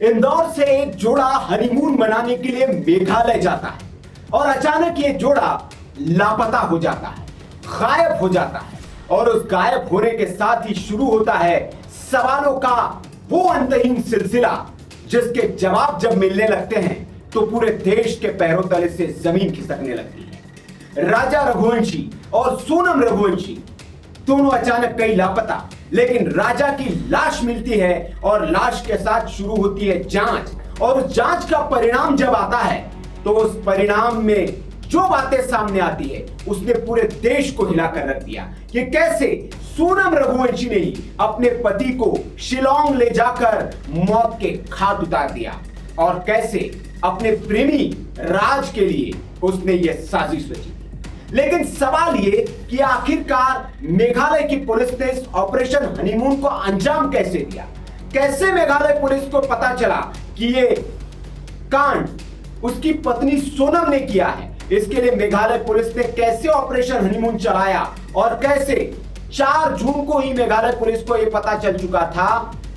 इंदौर से एक जोड़ा हनीमून मनाने के लिए मेघालय जाता है और अचानक ये जोड़ा लापता हो जाता है, गायब हो जाता है और उस गायब होने के साथ ही शुरू होता है सवालों का वो अंतहीन सिलसिला, जिसके जवाब जब मिलने लगते हैं तो पूरे देश के पैरों तले से जमीन खिसकने लगती है। राजा रघुवंशी और सोनम रघुवंशी दोनों अचानक कहीं लापता, लेकिन राजा की लाश मिलती है और लाश के साथ शुरू होती है जांच। और उस जांच का परिणाम जब आता है तो उस परिणाम में जो बातें सामने आती है उसने पूरे देश को हिलाकर रख दिया कि कैसे सोनम रघुवंशी ने ही अपने पति को शिलोंग ले जाकर मौत के घाट उतार दिया और कैसे अपने प्रेमी राज के लिए उसने यह साजिश रची। लेकिन सवाल ये कि आखिरकार मेघालय की पुलिस ने इस ऑपरेशन हनीमून को अंजाम कैसे दिया? कैसे मेघालय पुलिस को पता चला कि ये कांड उसकी पत्नी सोनम ने किया है? इसके लिए मेघालय पुलिस ने कैसे ऑपरेशन हनीमून चलाया और कैसे 4 जून को ही मेघालय पुलिस को यह पता चल चुका था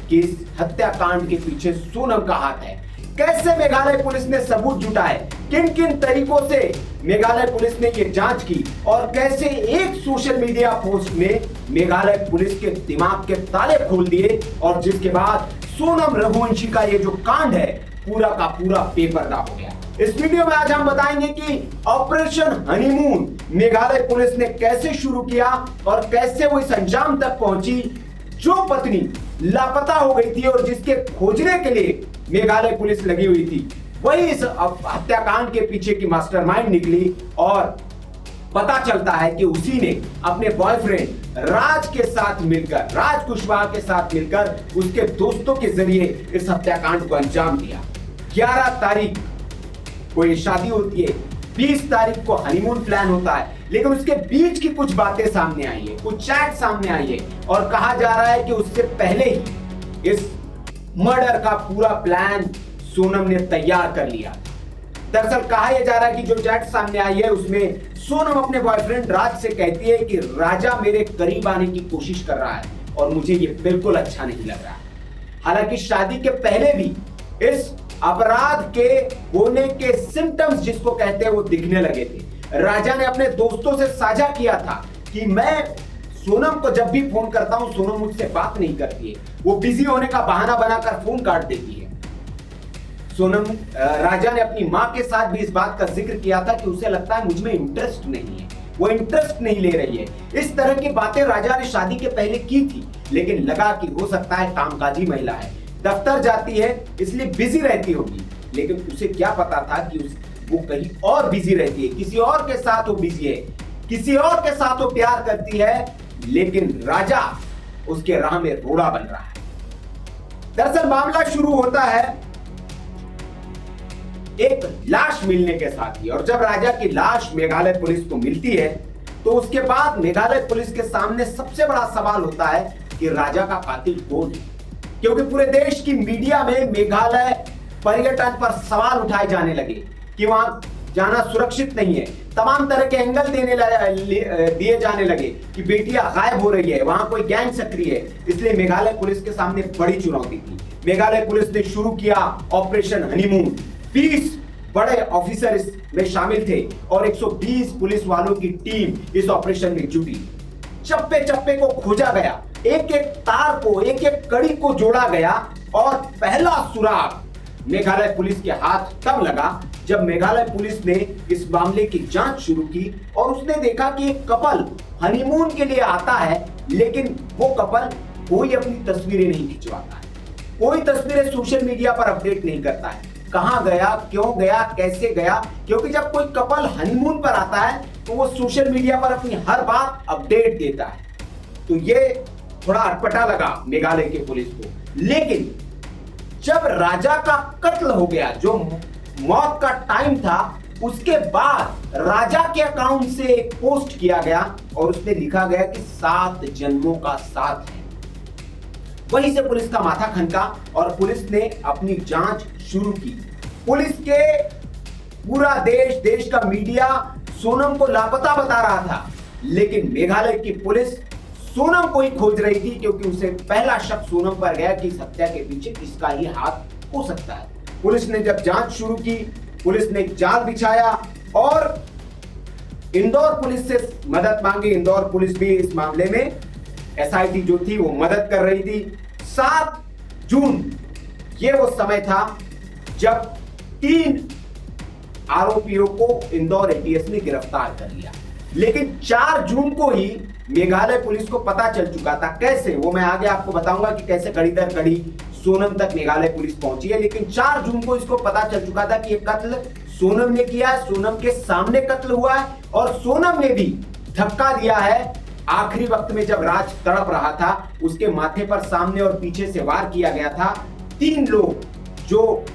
कि इस हत्याकांड के पीछे सोनम का हाथ है? कैसे मेघालय पुलिस ने सबूत जुटाए? किन किन तरीकों से मेघालय पुलिस ने यह जांच की और कैसे एक सोशल मीडिया पोस्ट में मेघालय पुलिस के दिमाग के ताले खोल दिए और जिसके बाद सोनम रघुवंशी का ये जो कांड है पूरा का पूरा बेपर्दा हो गया। इस वीडियो में आज हम बताएंगे कि ऑपरेशन हनीमून मेघालय पुलिस ने कैसे शुरू किया और कैसे वो इस अंजाम तक पहुंची जो पत्नी लापता हो गई थी और जिसके खोजने के लिए मेघालय पुलिस लगी हुई थी, वही इस हत्याकांड के पीछे की मास्टरमाइंड निकली और पता चलता है कि उसी ने अपने बॉयफ्रेंड राज के साथ मिलकर, राज कुशवाहा के साथ मिलकर उसके दोस्तों के जरिए इस हत्याकांड को अंजाम दिया। 11 तारीख को ये शादी होती है, 20 तारीख को हनीमून प्लान होता है, लेकिन उसके बीच की कुछ बातें सामने आई है, कुछ चैट सामने आई है और कहा जा रहा है कि उससे पहले ही इस मर्डर का पूरा प्लान सोनम ने तैयार कर लिया। दरअसल कहा यह जा रहा है कि जो चैट सामने आई है उसमें सोनम अपने बॉयफ्रेंड राज से कहती है कि राजा मेरे करीब आने की कोशिश कर रहा है और मुझे ये बिल्कुल अच्छा नहीं लग रहा। हालांकि शादी के पहले भी इस अपराध के होने के सिम्टम्स जिसको कहते हैं वो दिखने लगे थे। राजा ने अपने दोस्तों से साझा किया था कि मैं सोनम को जब भी फोन करता हूं सोनम मुझसे बात नहीं करती है, वो बिजी होने का बहाना बनाकर फोन काट देती है। सोनम राजा ने अपनी मां के साथ भी इस बात का जिक्र किया था कि उसे लगता है मुझ में इंटरेस्ट नहीं है, वो इंटरेस्ट नहीं ले रही है। इस तरह की बातें राजा ने शादी के पहले की थी, लेकिन लगा कि हो सकता है कामकाजी महिला है, दफ्तर जाती है इसलिए बिजी रहती होगी, लेकिन उसे क्या पता था कि वो कहीं और बिजी रहती है, किसी और के साथ वो बिजी है, किसी और के साथ वो प्यार करती है, लेकिन राजा उसके राह में रोड़ा बन रहा है। दरअसल मामला शुरू होता है एक लाश मिलने के साथ ही, और जब राजा की लाश मेघालय पुलिस को मिलती है तो उसके बाद मेघालय पुलिस के सामने सबसे बड़ा सवाल होता है कि राजा का कातिल कौन है, क्योंकि पूरे देश की मीडिया में मेघालय पर्यटन पर सवाल उठाए जाने लगे कि वहां जाना सुरक्षित नहीं है। तमाम तरह के एंगल दिए जाने लगे कि बेटियां गायब हो रही है, वहां कोई गैंग सक्रिय है, इसलिए मेघालय पुलिस के सामने बड़ी चुनौती थी। मेघालय पुलिस ने शुरू किया ऑपरेशन हनीमून। 20 बड़े ऑफिसर इसमें शामिल थे और 120 पुलिस वालों की टीम इस ऑपरेशन में जुटी। चप्पे चप्पे को खोजा गया, एक एक तार को, एक एक कड़ी को जोड़ा गया और पहला सुराग मेघालय पुलिस के हाथ तब लगा जब मेघालय पुलिस ने इस मामले की जांच शुरू की और उसने देखा कि एक कपल हनीमून के लिए आता है, लेकिन वो कपल कोई अपनी तस्वीरें नहीं खिंचवाता है, कोई तस्वीरें सोशल मीडिया पर अपडेट नहीं करता है। कहां गया, क्यों गया, कैसे गया? क्योंकि जब कोई कपल हनीमून पर आता है तो वो सोशल मीडिया पर अपनी हर बात अपडेट देता है। तो ये थोड़ा अटपटा लगा मेघालय के पुलिस को। लेकिन जब राजा का कत्ल हो गया, जो मौत का टाइम था, उसके बाद राजा के अकाउंट से एक पोस्ट किया गया और उसमें लिखा गया कि 7 जन्मों का साथ है। वहीं से पुलिस का माथा खनका और पुलिस ने अपनी जांच शुरू की। पुलिस के पूरा देश का मीडिया सोनम को लापता बता रहा था, लेकिन मेघालय की पुलिस सोनम को ही खोज रही थी क्योंकि उसे पहला शक सोनम पर गया कि इस हत्या के पीछे किसका ही हाथ हो सकता है। पुलिस ने जब जांच शुरू की, पुलिस ने जाल बिछाया और इंदौर पुलिस से मदद मांगी। इंदौर पुलिस भी इस मामले में एसआईटी जो थी वो मदद कर रही थी। 7 जून ये वो समय था जब 3 आरोपियों को इंदौर एटीएस ने गिरफ्तार कर लिया। लेकिन 4 जून को ही मेघालय पुलिस को पता चल चुका था। कैसे, वो मैं आगे आपको बताऊंगा कि कैसे कड़ी दर कड़ी सोनम तक मेघालय पुलिस पहुंची है। लेकिन 4 जून को इसको पता चल चुका था कि ये कत्ल सोनम ने किया है, सोनम के सामने कत्ल हुआ है और सोनम ने भी धक्का दिया है। आखिरी वक्त में जब राज तड़प रहा था, उसके माथे पर सामने और पीछे से वार किया गया था। 3 लोग, जो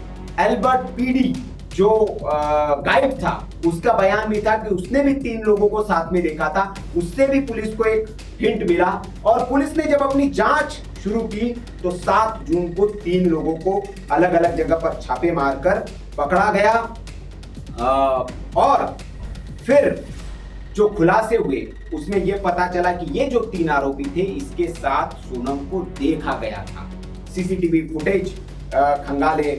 एल्बर्ट पीडी जो गाइड था, उसका बयान भी था कि उसने भी 3 लोगों को साथ में देखा था। उससे भी पुलिस को एक हिंट मिला और पुलिस ने जब अपनी जांच शुरू की तो 7 जून को 3 लोगों को अलग अलग जगह पर छापे मारकर पकड़ा गया। और फिर जो खुलासे हुए उसमें यह पता चला कि ये जो 3 आरोपी थे, इसके साथ सोनम को देखा गया था। सीसीटीवी फुटेज खंगाले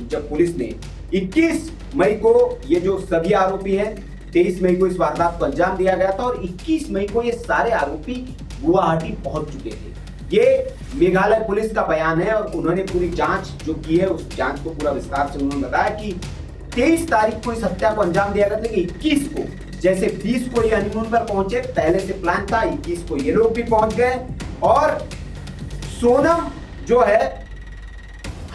जब पुलिस ने 21 मई को ये जो सभी आरोपी हैं, 23 मई को इस वारदात को अंजाम दिया गया था और 21 मई को ये सारे आरोपी गुवाहाटी पहुंच चुके थे। ये मेघालय पुलिस का बयान है और उन्होंने पूरी जांच जो की है, उस जांच को पूरा विस्तार से उन्होंने बताया कि 23 तारीख को इस हत्या को अंजाम दिया गया था। लेकिन 21 को, जैसे 20 को ये हनीमून पर पहुंचे, पहले से प्लान था, 21 को ये लोग भी पहुंच गए और सोनम जो है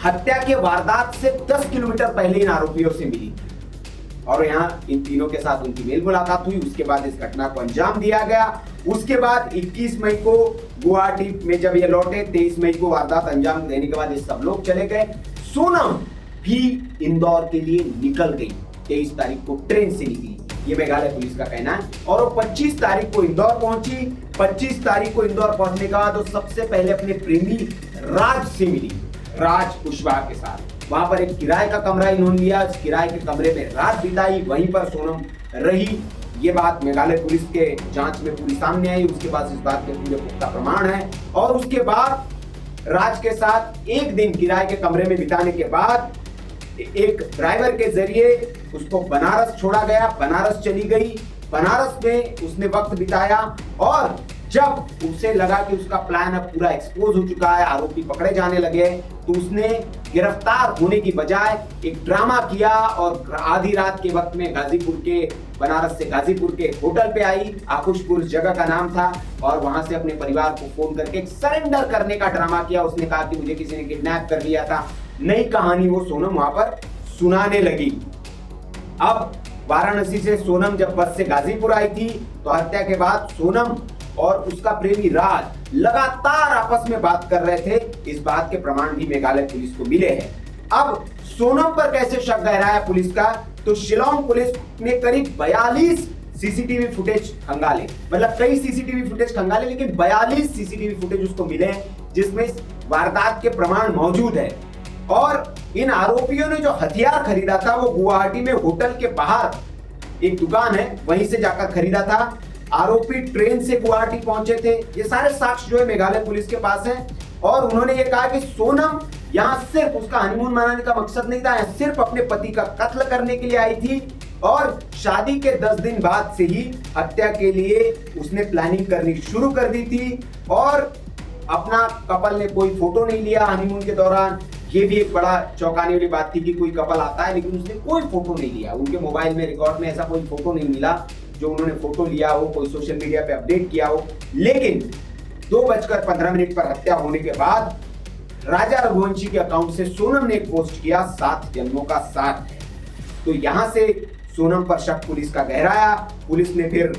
हत्या के वारदात से 10 किलोमीटर पहले इन आरोपियों से मिली थी और यहां इन तीनों के साथ उनकी मेल मुलाकात हुई। उसके बाद इस घटना को अंजाम दिया गया। उसके बाद 21 मई को गुवाहाटी में जब ये लौटे, 23 मई को वारदात अंजाम देने के बाद ये सब लोग चले गए। सोनम भी इंदौर के लिए निकल गई, 23 तारीख को ट्रेन से निकली, ये मेघालय पुलिस का कहना है। और वो 25 तारीख को इंदौर पहुंची। 25 तारीख को इंदौर पहुंचने के बाद वो सबसे पहले अपने प्रेमी राज से मिली, राज कुशवाहा के साथ। वहां पर एक किराए का कमरा इन्होंने लिया, इस किराए के कमरे में रात बिताई, वहीं पर सोनम रही। ये बात मेघालय पुलिस के जांच में पूरी सामने आई। उसके बाद इस बात के पूरे पुख्ता प्रमाण है। और उसके बाद राज के साथ एक दिन किराए के कमरे में बिताने के बाद एक ड्राइवर के जरिए उसको बनारस छोड़ा गया। बनारस चली गई, बनारस में उसने वक्त बिताया और जब उसे लगा कि उसका प्लान अब पूरा एक्सपोज हो चुका है, आरोपी पकड़े जाने लगे, तो उसने गिरफ्तार होने की बजाय एक ड्रामा किया और आधी रात के वक्त में गाजीपुर के, बनारस से गाजीपुर के होटल पे आई। आकुशपुर जगह का नाम था और वहां से अपने परिवार को फोन करके सरेंडर करने का ड्रामा किया। उसने कहा कि मुझे किसी ने किडनैप कर लिया था। नई कहानी वो सोनम वहां पर सुनाने लगी। अब वाराणसी से सोनम जब बस से गाजीपुर आई थी तो हत्या के बाद सोनम और उसका प्रेमी राज लगातार आपस में बात कर रहे थे। इस बात के प्रमाण भी मेघालय पुलिस को मिले हैं। अब सोनम पर कैसे शक गहराया पुलिस का, तो शिलोंग पुलिस ने करीब 42 सीसीटीवी फुटेज खंगाले, मतलब कई सीसीटीवी फुटेज खंगाले, लेकिन 42 सीसीटीवी फुटेज उसको मिले जिसमें वारदात के प्रमाण मौजूद है। और इन आरोपियों ने जो हथियार खरीदा था वो गुवाहाटी में होटल के बाहर एक दुकान है, वहीं से जाकर खरीदा था। आरोपी ट्रेन से गुवाहाटी पहुंचे थे। ये सारे साक्ष्य जो है मेघालय पुलिस के पास है। और उन्होंने ये कहा कि सोनम यहाँ सिर्फ उसका हनीमून मनाने का मकसद नहीं था, यहाँ सिर्फ अपने पति का कत्ल करने के लिए आई थी और शादी के 10 दिन बाद से ही हत्या के लिए उसने प्लानिंग करनी शुरू कर दी थी। और अपना कपल ने कोई फोटो नहीं लिया हनीमून के दौरान। ये भी एक बड़ा चौंकाने वाली बात थी कि कोई कपल आता है लेकिन उसने कोई फोटो नहीं लिया। उनके मोबाइल में रिकॉर्ड में ऐसा कोई फोटो नहीं मिला जो उन्होंने फोटो लिया हो, कोई सोशल मीडिया पे अपडेट किया हो। लेकिन 2:15 पर हत्या होने के बाद राजा रघुवंशी के अकाउंट से सोनम ने एक पोस्ट किया, 7 जन्मों का साथ है। तो यहां से सोनम पर शक पुलिस का गहराया। पुलिस ने फिर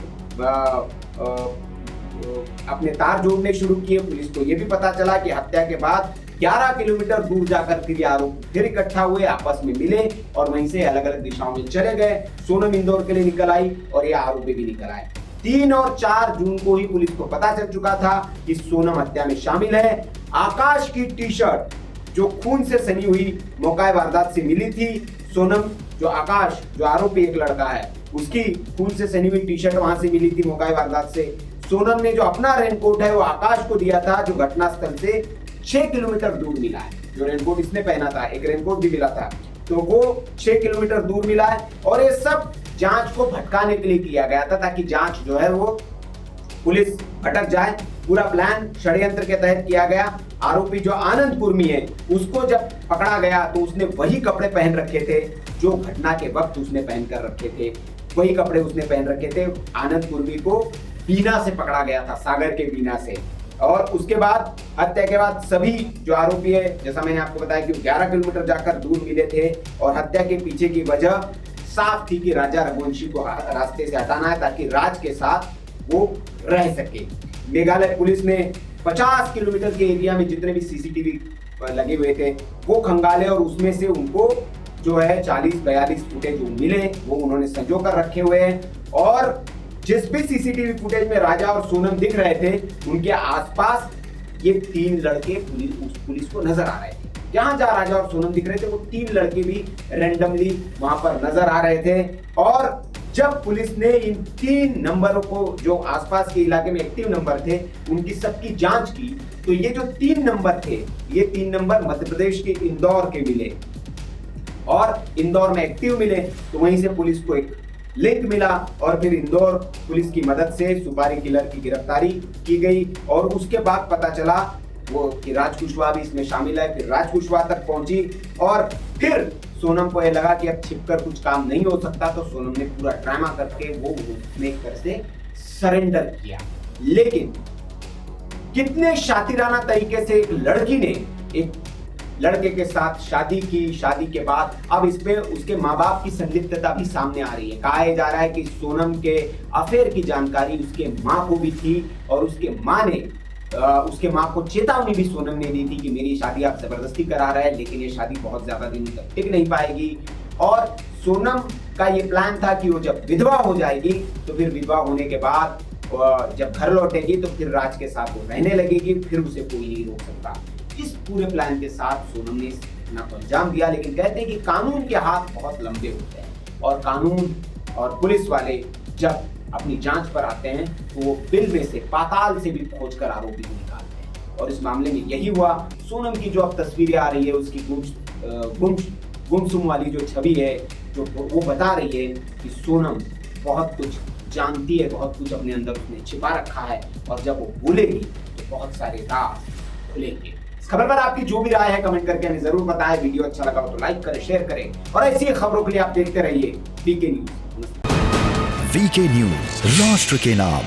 अपने तार जोड़ने शुरू किए। पुलिस को यह भी पता चला कि हत्या के बाद 11 किलोमीटर दूर जाकर फिर आरोपी फिर इकट्ठा हुए, आपस में मिले और वहीं से अलग अलग दिशाओं में चले गए। सोनम इंदौर के लिए निकल आई और ये आरोपी भी निकल आए। 3 और 4 जून को ही पुलिस को पता चल चुका था कि सोनम हत्या में शामिल है। आकाश की टी शर्ट जो खून से सनी हुई मौका वारदात से मिली थी। सोनम जो आकाश, जो आरोपी एक लड़का है, उसकी खून से सनी हुई टी शर्ट वहां से मिली थी मौका वारदात से। सोनम ने जो अपना रेनकोट है वो आकाश को दिया था, जो घटनास्थल से 6 किलोमीटर दूर मिला है। जो रेनकोट इसने पहना था, एक रेनकोट भी मिला था, तो वो 6 किलोमीटर दूर मिला है। और ये सब जांच को भटकाने के लिए किया गया था, ताकि जांच जो है वो पुलिस भटक जाए। पूरा प्लान षड्यंत्र के तहत किया गया। आरोपी जो आनंद कुर्मी है, उसको जब पकड़ा गया तो उसने वही कपड़े पहन रखे थे जो घटना के वक्त उसने पहन कर रखे थे, वही कपड़े उसने पहन रखे थे। आनंद कुर्मी को बीना से पकड़ा गया था, सागर के बीना से। और उसके बाद हत्या के बाद सभी जो आरोपी है, जैसा मैंने आपको बताया कि 11 किलोमीटर जाकर दूर मिले थे। और हत्या के पीछे की वजह साफ थी कि राजा रघुवंशी को रास्ते से हटाना है, ताकि राज के साथ वो रह सके। मेघालय पुलिस ने 50 किलोमीटर के एरिया में जितने भी सीसीटीवी लगे हुए थे वो खंगाले, और उसमें से उनको जो है 40-42 फुटेज मिले, वो उन्होंने संजो कर रखे हुए हैं। और जिस भी सीसीटीवी फुटेज में राजा और सोनम दिख रहे थे, उनके आसपास ये 3 लड़के पुलिस को नजर आ रहे थे। जहां जहां राजा और सोनम दिख रहे थे, वो 3 लड़के भी रैंडमली वहां पर नजर आ रहे थे। और जब पुलिस ने इन 3 नंबरों को, जो आसपास के इलाके में एक्टिव नंबर थे, उनकी सबकी जांच की, तो ये जो 3 नंबर थे, ये 3 नंबर मध्य प्रदेश के इंदौर के मिले, और इंदौर में एक्टिव मिले। तो वहीं से पुलिस को एक लिंक मिला, और फिर इंदौर पुलिस की मदद से सुपारी किलर की गिरफ्तारी की गई। और उसके बाद पता चला वो कि राज कुशवाहा भी इसमें शामिल है। फिर राज कुशवाहा तक पहुंची, और फिर सोनम को यह लगा कि अब छिपकर कुछ काम नहीं हो सकता, तो सोनम ने पूरा ड्रामा करके वो एक तरह से सरेंडर किया। लेकिन कितने शातिराना तरीके से एक लड़की ने एक लड़के के साथ शादी की, शादी के बाद अब इस पे उसके माँ बाप की संलिप्तता भी सामने आ रही है। कहा जा रहा है कि सोनम के अफेयर की जानकारी उसके माँ को भी थी, और उसके माँ ने उसके माँ को चेतावनी भी सोनम ने दी थी कि मेरी शादी आप जबरदस्ती करा रहे हैं, लेकिन ये शादी बहुत ज्यादा दिन तक टिक नहीं पाएगी। और सोनम का ये प्लान था कि वो जब विधवा हो जाएगी, तो फिर विधवा होने के बाद जब घर लौटेगी तो फिर राज के साथ वो रहने लगेगी, फिर उसे कोई नहीं रोक सकता। इस पूरे प्लान के साथ सोनम ने इस घटना को अंजाम दिया। लेकिन कहते हैं कि कानून के हाथ बहुत लंबे होते हैं, और कानून और पुलिस वाले जब अपनी जांच पर आते हैं तो वो बिल में से, पाताल से भी खोजकर आरोपी को निकालते हैं। और इस मामले में यही हुआ। सोनम की जो अब तस्वीरें आ रही है, उसकी गुमसुम वाली जो छवि है, जो वो बता रही है कि सोनम बहुत कुछ जानती है, बहुत कुछ अपने अंदर उसने छिपा रखा है, और जब वो बोलेगी तो बहुत सारे राज खुलेंगे। इस खबर पर आपकी जो भी राय है कमेंट करके हमें जरूर बताएं। वीडियो अच्छा लगा हो तो लाइक करें, शेयर करें, और ऐसी खबरों के लिए आप देखते रहिए वीके न्यूज। वीके न्यूज, राष्ट्र के नाम।